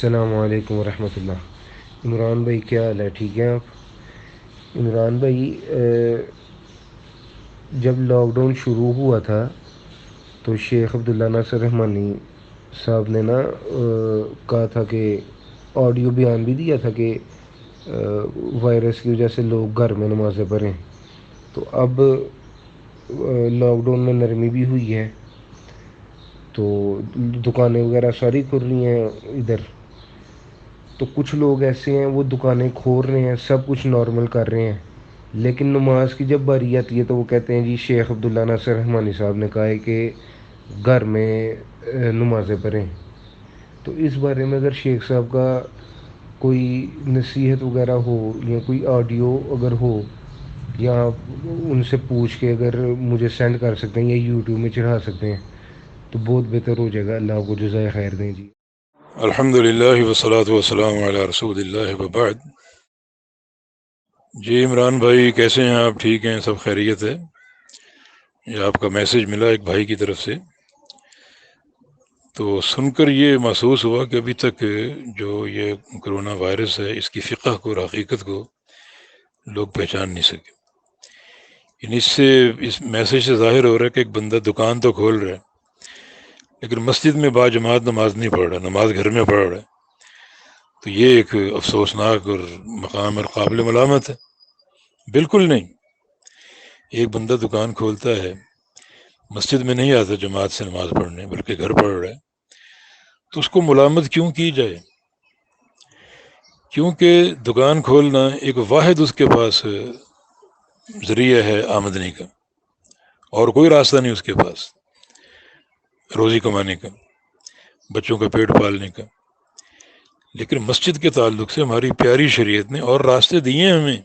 السلام علیکم ورحمۃ اللہ۔ عمران بھائی کیا حال ہے؟ ٹھیک ہیں آپ؟ عمران بھائی، جب لاک ڈاؤن شروع ہوا تھا تو شیخ عبداللہ ناصر رحمانی صاحب نے کہا تھا کہ آڈیو بیان بھی دیا تھا کہ وائرس کی وجہ سے لوگ گھر میں نمازیں پڑھیں۔ تو اب لاک ڈاؤن میں نرمی بھی ہوئی ہے، تو دکانیں وغیرہ ساری کھل رہی ہیں ادھر۔ تو کچھ لوگ ایسے ہیں وہ دکانیں کھول رہے ہیں، سب کچھ نارمل کر رہے ہیں، لیکن نماز کی جب باری آتی ہے تو وہ کہتے ہیں جی شیخ عبداللہ ناصر رحمانی صاحب نے کہا ہے کہ گھر میں نمازیں پڑھیں۔ تو اس بارے میں اگر شیخ صاحب کا کوئی نصیحت وغیرہ ہو یا کوئی آڈیو اگر ہو، یا ان سے پوچھ کے اگر مجھے سینڈ کر سکتے ہیں یا یوٹیوب میں چڑھا سکتے ہیں تو بہت بہتر ہو جائے گا۔ اللہ کو جزائے خیر دیں جی۔ الحمد للہ والصلاة والسلام علی رسول اللہ وبعد۔ جی عمران بھائی کیسے ہیں آپ؟ ٹھیک ہیں؟ سب خیریت ہے؟ یہ آپ کا میسج ملا ایک بھائی کی طرف سے، تو سن کر یہ محسوس ہوا کہ ابھی تک جو یہ کرونا وائرس ہے اس کی فقہ کو اور حقیقت کو لوگ پہچان نہیں سکے۔ یعنی اس میسج سے ظاہر ہو رہا ہے کہ ایک بندہ دکان تو کھول رہا ہے لیکن مسجد میں باجماعت نماز نہیں پڑھ رہا، نماز گھر میں پڑھ رہا ہے، تو یہ ایک افسوسناک اور مقام اور قابل ملامت ہے۔ بالکل نہیں۔ ایک بندہ دکان کھولتا ہے، مسجد میں نہیں آتا جماعت سے نماز پڑھنے بلکہ گھر پڑھ رہا ہے، تو اس کو ملامت کیوں کی جائے؟ کیونکہ دکان کھولنا ایک واحد اس کے پاس ذریعہ ہے آمدنی کا، اور کوئی راستہ نہیں اس کے پاس روزی کمانے کا، بچوں کا پیٹ پالنے کا۔ لیکن مسجد کے تعلق سے ہماری پیاری شریعت نے اور راستے دیے ہیں ہمیں،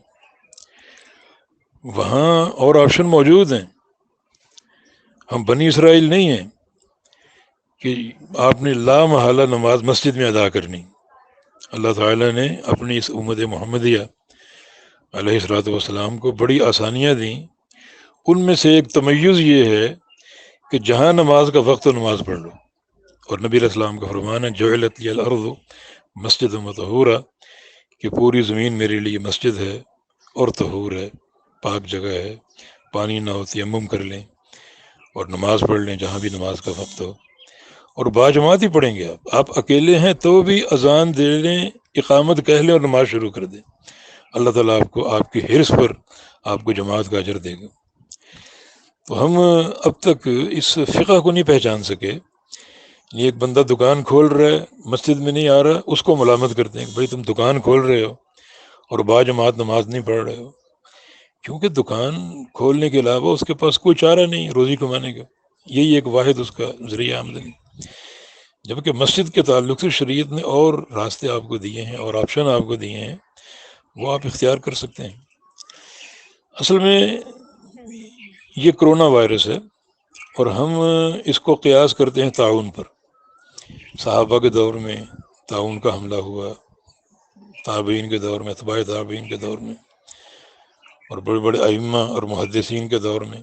وہاں اور آپشن موجود ہیں۔ ہم بنی اسرائیل نہیں ہیں کہ آپ نے لا محالہ نماز مسجد میں ادا کرنی۔ اللہ تعالیٰ نے اپنی اس امت محمدیہ علیہ الصلوۃ والسلام کو بڑی آسانیاں دیں۔ ان میں سے ایک تمیز یہ ہے کہ جہاں نماز کا وقت نماز پڑھ لو، اور نبی علیہ السلام کا فرمان ہے جعلت لی الارض مسجد و طہورا، کہ پوری زمین میرے لیے مسجد ہے اور طہور ہے، پاک جگہ ہے، پانی نہ ہو تیمم کر لیں اور نماز پڑھ لیں جہاں بھی نماز کا وقت ہو، اور باجماعت ہی پڑھیں گے۔ آپ اکیلے ہیں تو بھی اذان دے لیں، اقامت کہہ لیں اور نماز شروع کر دیں، اللہ تعالیٰ آپ کو آپ کی حرص پر آپ کو جماعت کا اجر دے گا۔ تو ہم اب تک اس فقہ کو نہیں پہچان سکے۔ یہ ایک بندہ دکان کھول رہا ہے، مسجد میں نہیں آ رہا، اس کو ملامت کرتے ہیں کہ بھائی تم دکان کھول رہے ہو اور باجماعت نماز نہیں پڑھ رہے ہو، کیونکہ دکان کھولنے کے علاوہ اس کے پاس کوئی چارہ نہیں روزی کمانے کا، یہی ایک واحد اس کا ذریعہ آمدنی۔ جبکہ مسجد کے تعلق سے شریعت نے اور راستے آپ کو دیے ہیں اور آپشن آپ کو دیے ہیں، وہ آپ اختیار کر سکتے ہیں۔ اصل میں یہ کرونا وائرس ہے اور ہم اس کو قیاس کرتے ہیں تعاون پر۔ صحابہ کے دور میں تعاون کا حملہ ہوا، تابعین کے دور میں، اتباع تابعین کے دور میں، اور بڑے بڑے ائمہ اور محدثین کے دور میں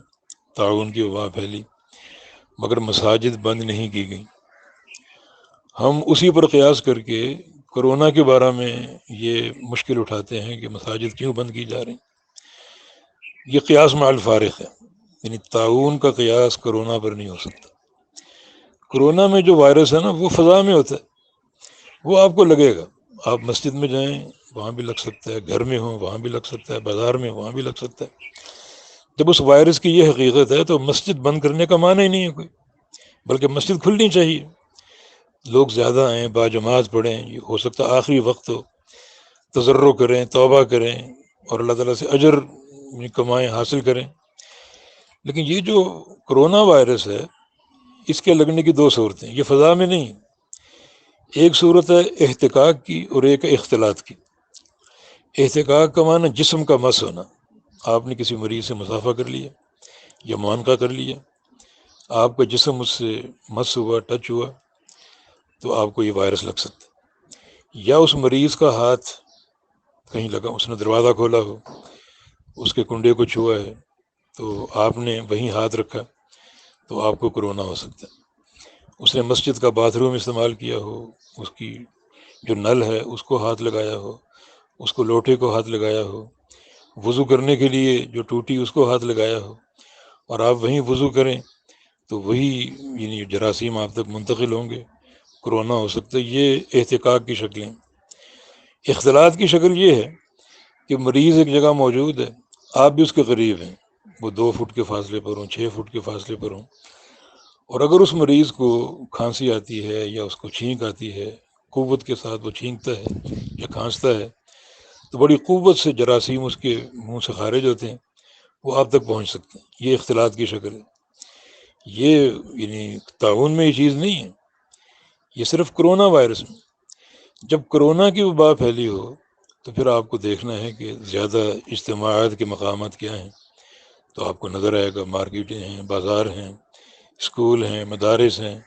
تعاون کی وبا پھیلی، مگر مساجد بند نہیں کی گئیں۔ ہم اسی پر قیاس کر کے کرونا کے بارے میں یہ مشکل اٹھاتے ہیں کہ مساجد کیوں بند کی جا رہی۔ یہ قیاس مع الفارق ہے، یعنی تعاون کا قیاس کرونا پر نہیں ہو سکتا۔ کرونا میں جو وائرس ہے نا وہ فضا میں ہوتا ہے، وہ آپ کو لگے گا۔ آپ مسجد میں جائیں وہاں بھی لگ سکتا ہے، گھر میں ہوں وہاں بھی لگ سکتا ہے، بازار میں وہاں بھی لگ سکتا ہے۔ جب اس وائرس کی یہ حقیقت ہے تو مسجد بند کرنے کا معنی ہی نہیں ہے کوئی، بلکہ مسجد کھلنی چاہیے، لوگ زیادہ آئیں، باجماعت پڑھیں، یہ ہو سکتا ہے آخری وقت ہو، تضرع کریں، توبہ کریں اور اللہ تعالیٰ سے اجر کمائیں، حاصل کریں۔ لیکن یہ جو کرونا وائرس ہے اس کے لگنے کی دو صورتیں، یہ فضا میں نہیں، ایک صورت ہے احتکاک کی اور ایک اختلاط کی۔ احتکاک کا معنی جسم کا مس ہونا، آپ نے کسی مریض سے مسافہ کر لیا یا معانقہ کر لیا، آپ کا جسم اس سے مس ہوا، ٹچ ہوا، تو آپ کو یہ وائرس لگ سکتا ہے۔ یا اس مریض کا ہاتھ کہیں لگا، اس نے دروازہ کھولا ہو، اس کے کنڈے کو چھوا ہے تو آپ نے وہیں ہاتھ رکھا تو آپ کو کرونا ہو سکتا ہے۔ اس نے مسجد کا باتھ روم استعمال کیا ہو، اس کی جو نل ہے اس کو ہاتھ لگایا ہو، اس کو لوٹے کو ہاتھ لگایا ہو، وضو کرنے کے لیے جو ٹوٹی اس کو ہاتھ لگایا ہو، اور آپ وہیں وضو کریں تو وہی یعنی جراثیم آپ تک منتقل ہوں گے، کرونا ہو سکتا ہے۔ یہ احتکاک کی شکلیں۔ اختلاط کی شکل یہ ہے کہ مریض ایک جگہ موجود ہے، آپ بھی اس کے قریب ہیں، وہ 2 فٹ کے فاصلے پر ہوں، 6 فٹ کے فاصلے پر ہوں، اور اگر اس مریض کو کھانسی آتی ہے یا اس کو چھینک آتی ہے، قوت کے ساتھ وہ چھینکتا ہے یا کھانستا ہے، تو بڑی قوت سے جراثیم اس کے منہ سے خارج ہوتے ہیں، وہ آپ تک پہنچ سکتے ہیں۔ یہ اختلاط کی شکل ہے۔ یہ یعنی تعاون میں یہ چیز نہیں ہے، یہ صرف کرونا وائرس میں۔ جب کرونا کی وبا پھیلی ہو تو پھر آپ کو دیکھنا ہے کہ زیادہ اجتماعات کے مقامات کیا ہیں، تو آپ کو نظر آئے گا مارکیٹیں ہیں، بازار ہیں، اسکول ہیں، مدارس ہیں،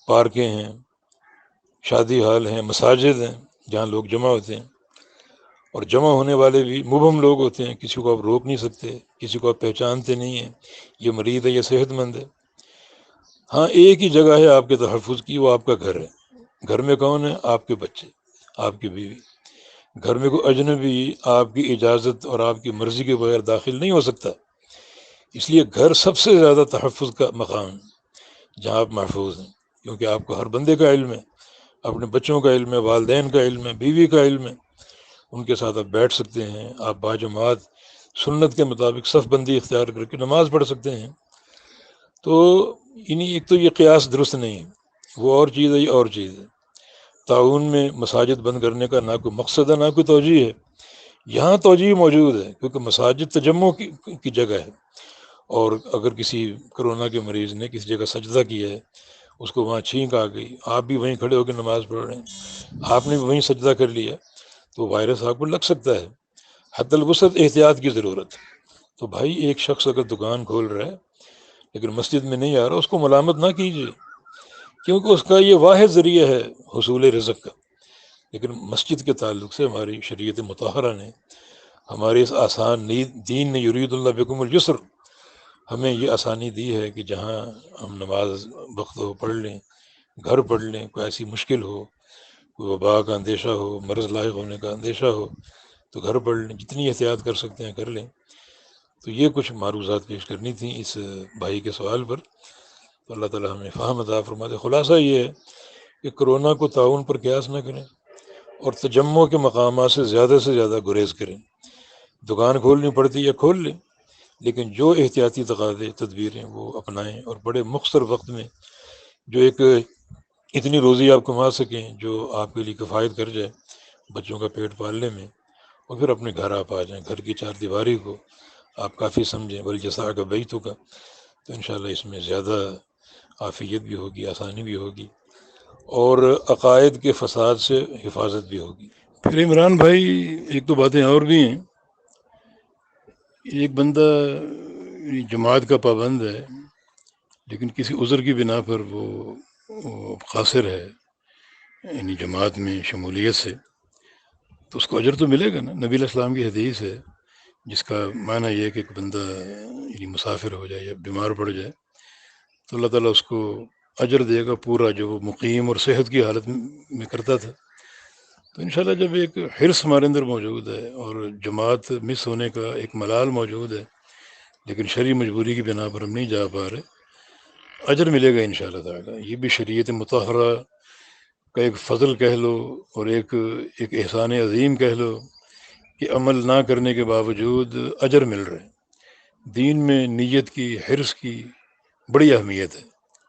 پارکیں ہیں، شادی ہال ہیں، مساجد ہیں جہاں لوگ جمع ہوتے ہیں، اور جمع ہونے والے بھی مبہم لوگ ہوتے ہیں، کسی کو آپ روک نہیں سکتے، کسی کو آپ پہچانتے نہیں ہیں یہ مریض ہے یا صحت مند ہے۔ ہاں ایک ہی جگہ ہے آپ کے تحفظ کی، وہ آپ کا گھر ہے۔ گھر میں کون ہے؟ آپ کے بچے، آپ کی بیوی۔ گھر میں کوئی اجنبی آپ کی اجازت اور آپ کی مرضی کے بغیر داخل نہیں ہو سکتا۔ اس لیے گھر سب سے زیادہ تحفظ کا مقام ہے جہاں آپ محفوظ ہیں، کیونکہ آپ کو ہر بندے کا علم ہے، اپنے بچوں کا علم ہے، والدین کا علم ہے، بیوی کا علم ہے، ان کے ساتھ آپ بیٹھ سکتے ہیں، آپ باجماعت سنت کے مطابق صف بندی اختیار کر کے نماز پڑھ سکتے ہیں۔ تو ایک تو یہ قیاس درست نہیں ہے، وہ اور چیز ہے، یہ اور چیز ہے۔ تعاون میں مساجد بند کرنے کا نہ کوئی مقصد ہے، نہ کوئی توجیہ ہے۔ یہاں توجیہ موجود ہے کیونکہ مساجد تجمع کی جگہ ہے، اور اگر کسی کرونا کے مریض نے کسی جگہ سجدہ کیا ہے، اس کو وہاں چھینک آ گئی، آپ بھی وہیں کھڑے ہو کے نماز پڑھ رہے ہیں، آپ نے بھی وہیں سجدہ کر لیا، تو وائرس آپ کو لگ سکتا ہے۔ حد الوسط احتیاط کی ضرورت ہے۔ تو بھائی ایک شخص اگر دکان کھول رہا ہے لیکن مسجد میں نہیں آ رہا، اس کو ملامت نہ کیجیے، کیونکہ اس کا یہ واحد ذریعہ ہے حصول رزق کا۔ لیکن مسجد کے تعلق سے ہماری شریعت مطہرہ نے، ہمارے اس آسان دین نے، یرید اللہ بکم الجسر، ہمیں یہ آسانی دی ہے کہ جہاں ہم نماز وقت ہو پڑھ لیں، گھر پڑھ لیں، کوئی ایسی مشکل ہو، کوئی وبا کا اندیشہ ہو، مرض لاحق ہونے کا اندیشہ ہو، تو گھر پڑھ لیں، جتنی احتیاط کر سکتے ہیں کر لیں۔ تو یہ کچھ معروضات پیش کرنی تھیں اس بھائی کے سوال پر، تو اللہ تعالیٰ ہمیں فہم عطا فرمائے۔ خلاصہ یہ ہے کہ کرونا کو تعاون پر قیاس نہ کریں، اور تجمع کے مقامات سے زیادہ گریز کریں۔ دکان کھولنی پڑتی ہے کھول لیں، لیکن جو احتیاطی تقاضے تدبیریں وہ اپنائیں، اور بڑے مختصر وقت میں جو ایک اتنی روزی آپ کما سکیں جو آپ کے لیے کفایت کر جائے بچوں کا پیٹ پالنے میں، اور پھر اپنے گھر آپ آ جائیں۔ گھر کی چار دیواری کو آپ کافی سمجھیں، بلجسا کا بیت کا، تو انشاءاللہ اس میں زیادہ عافیت بھی ہوگی، آسانی بھی ہوگی، اور عقائد کے فساد سے حفاظت بھی ہوگی۔ پھر عمران بھائی ایک دو باتیں اور بھی ہیں۔ ایک بندہ جماعت کا پابند ہے لیکن کسی عذر کی بنا پر وہ قاصر ہے یعنی جماعت میں شمولیت سے، تو اس کو اجر تو ملے گا نا۔ نبی علیہ السلام کی حدیث ہے جس کا معنی یہ ہے کہ ایک بندہ یعنی مسافر ہو جائے یا بیمار پڑ جائے تو اللہ تعالیٰ اس کو اجر دے گا پورا، جو وہ مقیم اور صحت کی حالت میں کرتا تھا۔ تو انشاءاللہ جب ایک حرص ہمارے اندر موجود ہے اور جماعت مس ہونے کا ایک ملال موجود ہے، لیکن شرعی مجبوری کی بنا پر ہم نہیں جا پا رہے، اجر ملے گا انشاءاللہ تعالیٰ۔ یہ بھی شریعت مطہرہ کا ایک فضل کہہ لو، اور ایک احسان عظیم کہہ لو کہ عمل نہ کرنے کے باوجود اجر مل رہے ہیں۔ دین میں نیت کی، حرص کی بڑی اہمیت ہے۔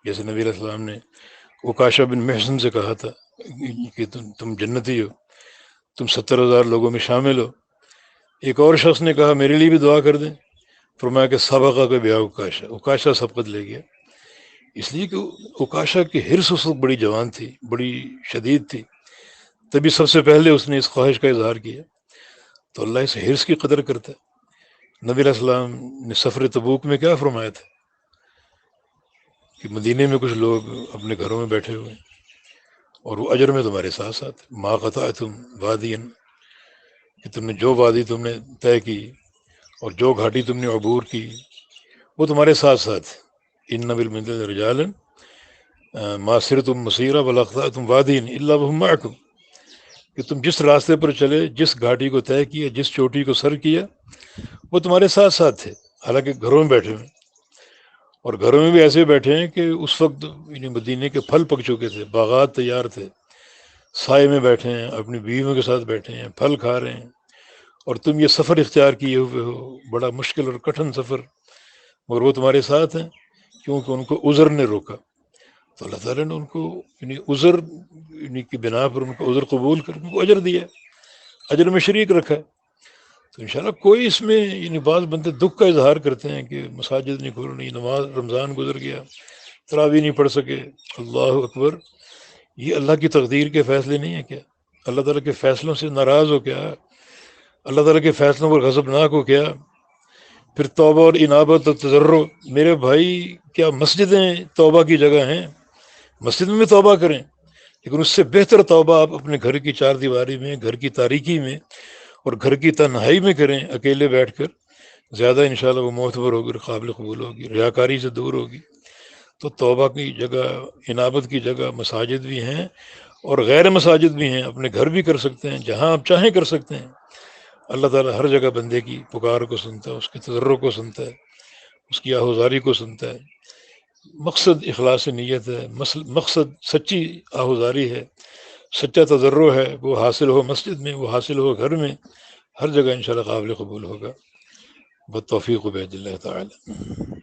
جیسے نبی علیہ السلام نے عکاشہ بن محصن سے کہا تھا کہ تم جنتی ہو، تم 70,000 لوگوں میں شامل ہو۔ ایک اور شخص نے کہا میرے لیے بھی دعا کر دیں، فرمایا کہ سبقہ کا بیاہ عکاشہ سبقت لے گیا، اس لیے کہ عکاشہ کی حرص اس وقت بڑی جوان تھی، بڑی شدید تھی، تبھی سب سے پہلے اس نے اس خواہش کا اظہار کیا۔ تو اللہ اس حرص کی قدر کرتا ہے۔ نبی علیہ السلام نے سفر تبوک میں کیا فرمایا تھا کہ مدینے میں کچھ لوگ اپنے گھروں میں بیٹھے ہوئے ہیں اور وہ اجر میں تمہارے ساتھ ساتھ، ما قطعتم وادیا، کہ تم نے جو وادی تم نے طے کی اور جو گھاٹی تم نے عبور کی وہ تمہارے ساتھ ساتھ۔ ان بالمنزل رجالا ما سرتم مسیرا ولا قطعتم وادیا الا وهم معکم، کہ تم جس راستے پر چلے، جس گھاٹی کو طے کیا، جس چوٹی کو سر کیا، وہ تمہارے ساتھ ساتھ تھے، حالانکہ گھروں میں بیٹھے ہوئے، اور گھروں میں بھی ایسے بیٹھے ہیں کہ اس وقت یعنی مدینے کے پھل پک چکے تھے، باغات تیار تھے، سائے میں بیٹھے ہیں، اپنی بیویوں کے ساتھ بیٹھے ہیں، پھل کھا رہے ہیں، اور تم یہ سفر اختیار کیے ہوئے ہو، بڑا مشکل اور کٹھن سفر، مگر وہ تمہارے ساتھ ہیں، کیونکہ ان کو عذر نے روکا، تو اللہ تعالیٰ نے ان کو یعنی عذر یعنی کی بنا پر ان کو عذر قبول کر ان کو اجر دیا، اجر میں شریک رکھا ہے۔ تو انشاءاللہ کوئی اس میں یعنی بعض بندے دکھ کا اظہار کرتے ہیں کہ مساجد نہیں کھل رہی، نماز رمضان گزر گیا، تراویح نہیں پڑھ سکے، اللہ اکبر، یہ اللہ کی تقدیر کے فیصلے نہیں ہیں کیا؟ اللہ تعالیٰ کے فیصلوں سے ناراض ہو کیا؟ اللہ تعالیٰ کے فیصلوں پر غضبناک ہو کیا؟ پھر توبہ اور انابت اور تضرع، میرے بھائی کیا مسجدیں توبہ کی جگہ ہیں؟ مسجد میں بھی توبہ کریں، لیکن اس سے بہتر توبہ آپ اپنے گھر کی چار دیواری میں، گھر کی تاریکی میں اور گھر کی تنہائی میں کریں، اکیلے بیٹھ کر، زیادہ انشاءاللہ وہ معتبر ہوگی، قابل قبول ہوگی، ریاکاری سے دور ہوگی۔ تو توبہ کی جگہ، انابت کی جگہ مساجد بھی ہیں اور غیر مساجد بھی ہیں، اپنے گھر بھی کر سکتے ہیں، جہاں آپ چاہیں کر سکتے ہیں۔ اللہ تعالیٰ ہر جگہ بندے کی پکار کو سنتا ہے، اس کے تضرع کو سنتا ہے، اس کی آہوزاری کو سنتا ہے۔ مقصد اخلاص نیت ہے، مقصد سچی آہوزاری ہے، سچا تضرع ہے، وہ حاصل ہو مسجد میں، وہ حاصل ہو گھر میں، ہر جگہ انشاءاللہ قابل قبول ہوگا، بالتوفیق بید اللہ تعالی۔